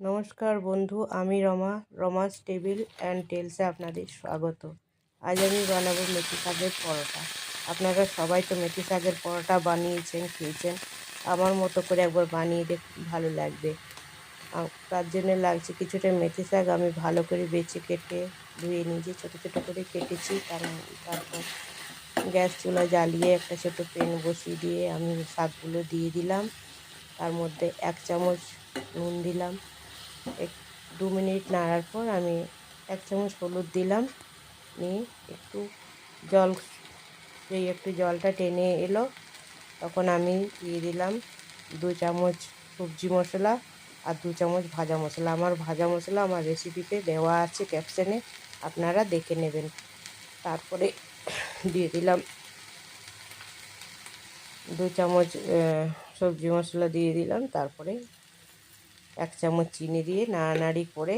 নমস্কার বন্ধু, আমি রমাস টেবিল অ্যান্ড টেলসে আপনাদের স্বাগত। আজ আমি বানাবো মেথি শাকের পরোটা। আপনারা সবাই তো মেথি শাকের পরোটা বানিয়েছেন, খেয়েছেন। আমার মতো করে একবার বানিয়ে দেখুন, ভালো লাগবে। তার জন্য লাগছে কিছুটা মেথি শাক। আমি ভালো করে বেছে কেটে ধুয়ে নিয়েছি, ছোটো ছোটো করে কেটেছি। তারপর গ্যাস চুলা জ্বালিয়ে একটা ছোটো প্যান বসিয়ে দিয়ে আমি শাকগুলো দিয়ে দিলাম। তার মধ্যে 1 চামচ নুন দিলাম। 2 মিনিট নাড়ার পর আমি 1 চামচ হলুদ দিলাম। নিয়ে একটু জল, যেই একটু জলটা টেনে এলো তখন আমি দিয়ে দিলাম 2 চামচ সবজি মশলা আর 2 চামচ ভাজা মশলা। আমার ভাজা মশলা আমার রেসিপিতে দেওয়া আছে ক্যাপশনে, আপনারা দেখে নেবেন। তারপরে দিয়ে দিলাম 2 চামচ সবজি মশলা দিয়ে দিলাম। তারপরে 1 চামচ চিনি দিয়ে নাড়ানাড়ি করে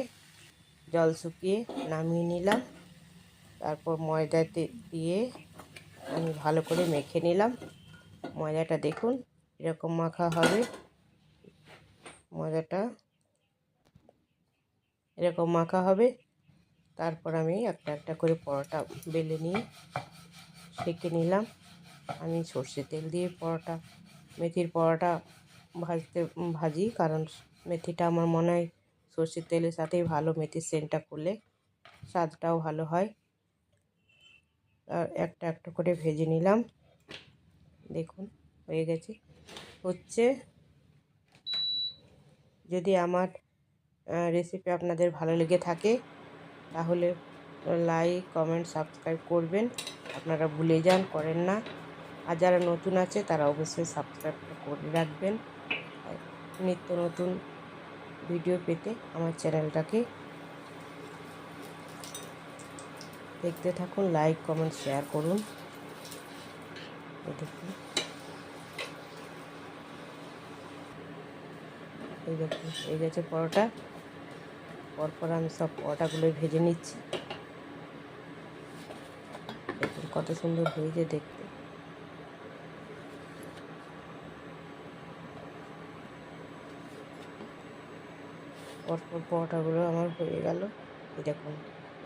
জল শুকিয়ে নামিয়ে নিলাম। তারপর ময়দাতে দিয়ে আমি ভালো করে মেখে নিলাম। ময়দাটা দেখুন এরকম মাখা হবে। ময়দাটা এরকম মাখা হবে। তারপর আমি একটা একটা করে পরোটা বেলে নিয়ে সেঁকে নিলাম। আমি সর্ষের তেল দিয়ে পরোটা, মেথির পরোটা ভাজি, কারণ মেথিটা আমার মনে হয় সর্ষের তেলের সাথেই ভালো, মেথির সেন্টটা করলে স্বাদটাও ভালো হয়। আর একটা একটা করে ভেজে নিলাম। দেখুন হয়ে গেছে, হচ্ছে। যদি আমার রেসিপি আপনাদের ভালো লেগে থাকে তাহলে লাইক, কমেন্ট, সাবস্ক্রাইব করবেন। আপনারা ভুলে যান, করেন না। আর যারা নতুন আছে তারা অবশ্যই সাবস্ক্রাইবটা করে রাখবেন, নিত্য নতুন ভিডিও পেতে আমার চ্যানেলটাকে দেখতে থাকুন। লাইক, কমেন্ট, শেয়ার করুন। দেখুন, এই দেখুন হয়ে গেছে পরোটা। পরপর আমি সব পরোটাগুলো ভেজে নিচ্ছি। দেখুন কত সুন্দর হয়েছে দেখতে। পরপর পরোটাগুলো আমার হয়ে গেল। এই দেখুন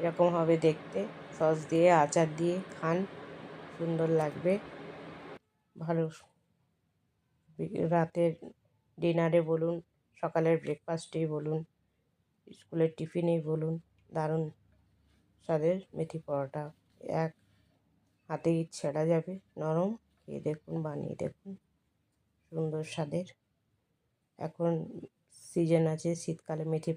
এরকম হবে দেখতে। সস দিয়ে, আচার দিয়ে খান, সুন্দর লাগবে। ভালো, রাতের ডিনারে বলুন, সকালের ব্রেকফাস্টেই বলুন, স্কুলের টিফিনেই বলুন, দারুণ স্বাদের মেথি পরোটা। এক হাতেই ছেঁড়া যাবে, নরম। খেয়ে দেখুন, বানিয়ে দেখুন, সুন্দর স্বাদের। এখন সিজন আছে, শীতকালে মেথি